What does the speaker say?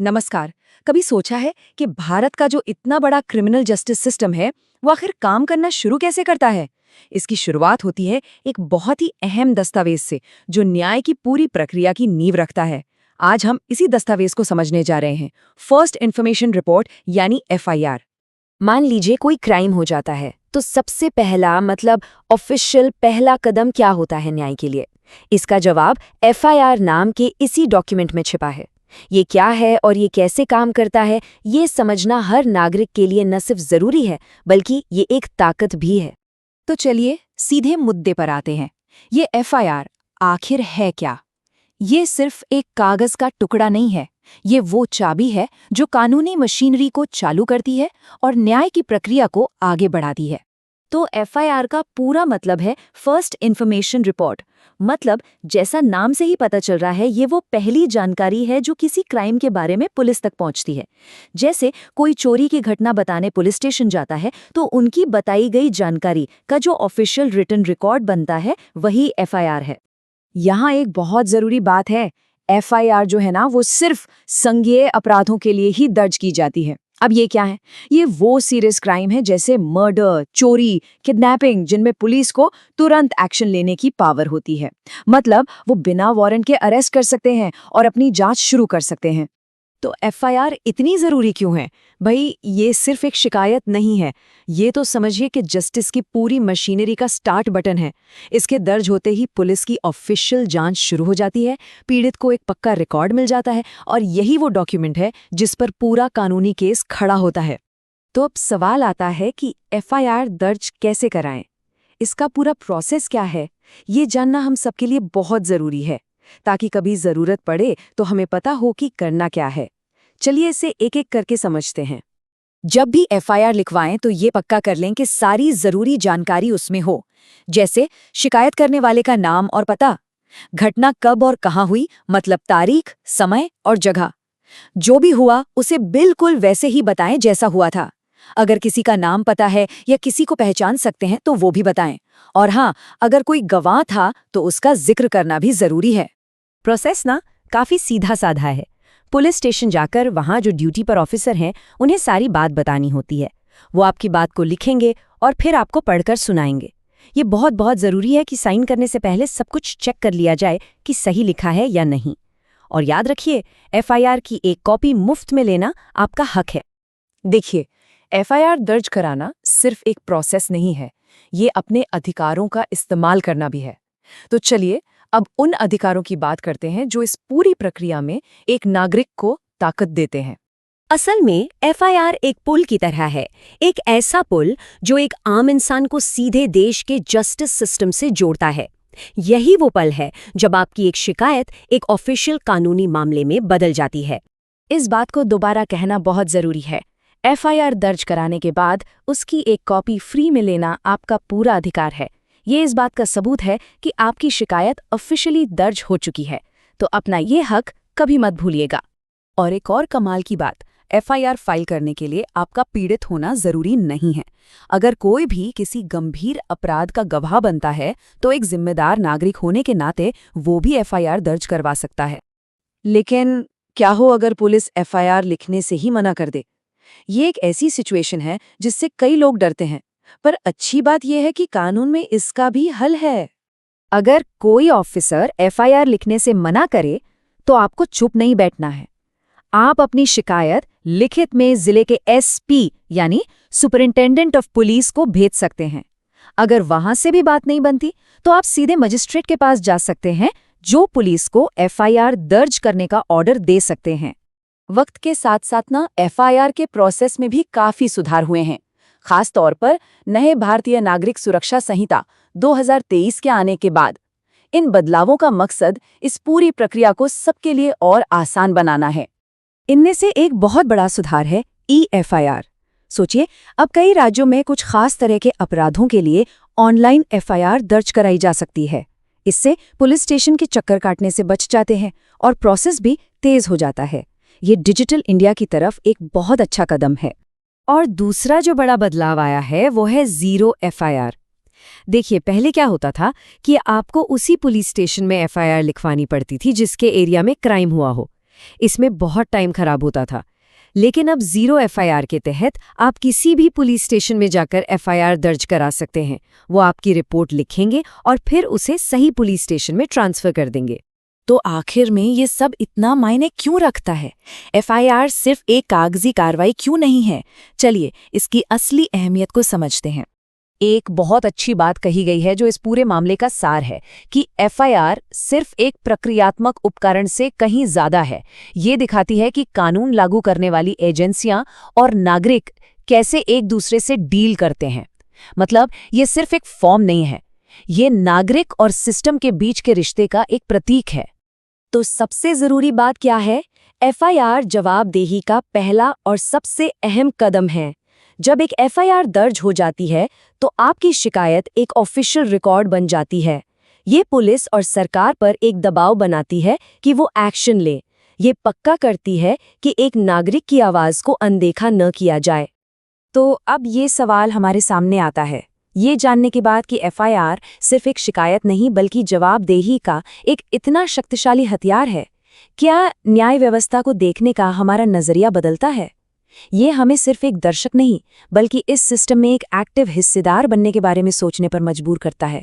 नमस्कार। कभी सोचा है कि भारत का जो इतना बड़ा क्रिमिनल जस्टिस सिस्टम है वो आखिर काम करना शुरू कैसे करता है? इसकी शुरुआत होती है एक बहुत ही अहम दस्तावेज से जो न्याय की पूरी प्रक्रिया की नींव रखता है। आज हम इसी दस्तावेज को समझने जा रहे हैं, फर्स्ट इन्फॉर्मेशन रिपोर्ट यानी एफआईआर। मान लीजिए कोई क्राइम हो जाता है तो सबसे पहला ऑफिशियल पहला कदम क्या होता है न्याय के लिए? इसका जवाब एफआईआर नाम के इसी डॉक्यूमेंट में छिपा है। ये क्या है और ये कैसे काम करता है, ये समझना हर नागरिक के लिए न सिर्फ जरूरी है बल्कि ये एक ताकत भी है। तो चलिए सीधे मुद्दे पर आते हैं। ये एफआईआर आखिर है क्या? ये सिर्फ एक कागज का टुकड़ा नहीं है, ये वो चाबी है जो कानूनी मशीनरी को चालू करती है और न्याय की प्रक्रिया को आगे बढ़ाती है। तो एफआईआर का पूरा मतलब है फर्स्ट इन्फॉर्मेशन रिपोर्ट। मतलब जैसा नाम से ही पता चल रहा है, ये वो पहली जानकारी है जो किसी क्राइम के बारे में पुलिस तक पहुंचती है। जैसे कोई चोरी की घटना बताने पुलिस स्टेशन जाता है तो उनकी बताई गई जानकारी का जो ऑफिशियल रिटन रिकॉर्ड बनता है वही एफआईआर है। यहाँ एक बहुत जरूरी बात है, एफआईआर जो है ना वो सिर्फ संज्ञेय अपराधों के लिए ही दर्ज की जाती है। अब ये क्या है? ये वो सीरियस क्राइम है जैसे मर्डर, चोरी, किडनैपिंग, जिनमें पुलिस को तुरंत एक्शन लेने की पावर होती है। मतलब वो बिना वारंट के अरेस्ट कर सकते हैं और अपनी जांच शुरू कर सकते हैं। तो एफआईआर इतनी जरूरी क्यों है? भाई ये सिर्फ एक शिकायत नहीं है, ये तो समझिए कि जस्टिस की पूरी मशीनरी का स्टार्ट बटन है। इसके दर्ज होते ही पुलिस की ऑफिशियल जांच शुरू हो जाती है, पीड़ित को एक पक्का रिकॉर्ड मिल जाता है और यही वो डॉक्यूमेंट है जिस पर पूरा कानूनी केस खड़ा होता है। तो अब सवाल आता है कि एफआईआर दर्ज कैसे कराएं? इसका पूरा प्रोसेस क्या है, ये जानना हम सबके लिए बहुत जरूरी है, ताकि कभी जरूरत पड़े तो हमें पता हो कि करना क्या है। चलिए इसे एक एक करके समझते हैं। जब भी एफआईआर लिखवाएं तो ये पक्का कर लें कि सारी जरूरी जानकारी उसमें हो। जैसे शिकायत करने वाले का नाम और पता, घटना कब और कहाँ हुई, मतलब तारीख, समय और जगह। जो भी हुआ उसे बिल्कुल वैसे ही बताएं जैसा हुआ था। अगर किसी का नाम पता है या किसी को पहचान सकते हैं तो वो भी बताएं। और हाँ, अगर कोई गवाह था तो उसका जिक्र करना भी जरूरी है। प्रोसेस ना काफी सीधा साधा है। पुलिस स्टेशन जाकर वहां जो ड्यूटी पर ऑफिसर हैं उन्हें सारी बात बतानी होती है। वो आपकी बात को लिखेंगे और फिर आपको पढ़कर सुनाएंगे। ये बहुत बहुत जरूरी है कि साइन करने से पहले सब कुछ चेक कर लिया जाए कि सही लिखा है या नहीं। और याद रखिए, एफआईआर की एक कॉपी मुफ्त में लेना आपका हक है। देखिए, एफआईआर दर्ज कराना सिर्फ एक प्रोसेस नहीं है, ये अपने अधिकारों का इस्तेमाल करना भी है। तो चलिए अब उन अधिकारों की बात करते हैं जो इस पूरी प्रक्रिया में एक नागरिक को ताकत देते हैं। असल में एफआईआर एक पुल की तरह है, एक ऐसा पुल जो एक आम इंसान को सीधे देश के जस्टिस सिस्टम से जोड़ता है। यही वो पल है जब आपकी एक शिकायत एक ऑफिशियल कानूनी मामले में बदल जाती है। इस बात को दोबारा कहना बहुत जरूरी है, एफआईआर दर्ज कराने के बाद उसकी एक कॉपी फ्री में लेना आपका पूरा अधिकार है। ये इस बात का सबूत है कि आपकी शिकायत ऑफिशियली दर्ज हो चुकी है। तो अपना ये हक कभी मत भूलिएगा। और एक और कमाल की बात, एफआईआर फाइल करने के लिए आपका पीड़ित होना जरूरी नहीं है। अगर कोई भी किसी गंभीर अपराध का गवाह बनता है तो एक जिम्मेदार नागरिक होने के नाते वो भी एफआईआर दर्ज करवा सकता है। लेकिन क्या हो अगर पुलिस एफआईआर लिखने से ही मना कर दे? ये एक ऐसी सिचुएशन है जिससे कई लोग डरते हैं, पर अच्छी बात यह है कि कानून में इसका भी हल है। अगर कोई ऑफिसर एफआईआर लिखने से मना करे तो आपको चुप नहीं बैठना है। आप अपनी शिकायत लिखित में जिले के एसपी यानी सुपरिंटेंडेंट ऑफ पुलिस को भेज सकते हैं। अगर वहां से भी बात नहीं बनती तो आप सीधे मजिस्ट्रेट के पास जा सकते हैं, जो पुलिस को एफआईआर दर्ज करने का ऑर्डर दे सकते हैं। वक्त के साथ साथ ना एफआईआर के प्रोसेस में भी काफी सुधार हुए हैं। खास तौर पर नए भारतीय नागरिक सुरक्षा संहिता 2023 के आने के बाद। इन बदलावों का मकसद इस पूरी प्रक्रिया को सबके लिए और आसान बनाना है। इनमें से एक बहुत बड़ा सुधार है ई-एफआईआर। सोचिए, अब कई राज्यों में कुछ खास तरह के अपराधों के लिए ऑनलाइन एफआईआर दर्ज कराई जा सकती है। इससे पुलिस स्टेशन के चक्कर काटने से बच जाते हैं और प्रोसेस भी तेज हो जाता है। ये डिजिटल इंडिया की तरफ एक बहुत अच्छा कदम है। और दूसरा जो बड़ा बदलाव आया है वो है जीरो एफआईआर। देखिए, पहले क्या होता था कि आपको उसी पुलिस स्टेशन में एफआईआर लिखवानी पड़ती थी जिसके एरिया में क्राइम हुआ हो। इसमें बहुत टाइम खराब होता था। लेकिन अब 0 एफआईआर के तहत आप किसी भी पुलिस स्टेशन में जाकर एफआईआर दर्ज करा सकते हैं। वो आपकी रिपोर्ट लिखेंगे और फिर उसे सही पुलिस स्टेशन में ट्रांसफर कर देंगे। तो आखिर में ये सब इतना मायने क्यों रखता है? एफआईआर सिर्फ एक कागजी कार्रवाई क्यों नहीं है? चलिए इसकी असली अहमियत को समझते हैं। एक बहुत अच्छी बात कही गई है जो इस पूरे मामले का सार है कि एफआईआर सिर्फ एक प्रक्रियात्मक उपकरण से कहीं ज्यादा है। ये दिखाती है कि कानून लागू करने वाली एजेंसियां और नागरिक कैसे एक दूसरे से डील करते हैं। मतलब ये सिर्फ एक फॉर्म नहीं है, ये नागरिक और सिस्टम के बीच के रिश्ते का एक प्रतीक है। तो सबसे जरूरी बात क्या है? एफआईआर जवाबदेही का पहला और सबसे अहम कदम है। जब एक एफआईआर दर्ज हो जाती है तो आपकी शिकायत एक ऑफिशियल रिकॉर्ड बन जाती है। ये पुलिस और सरकार पर एक दबाव बनाती है कि वो एक्शन ले। ये पक्का करती है कि एक नागरिक की आवाज को अनदेखा न किया जाए। तो अब ये सवाल हमारे सामने आता है, ये जानने के बाद कि एफआईआर सिर्फ एक शिकायत नहीं बल्कि जवाबदेही का एक इतना शक्तिशाली हथियार है, क्या न्याय व्यवस्था को देखने का हमारा नजरिया बदलता है? ये हमें सिर्फ एक दर्शक नहीं बल्कि इस सिस्टम में एक एक्टिव हिस्सेदार बनने के बारे में सोचने पर मजबूर करता है।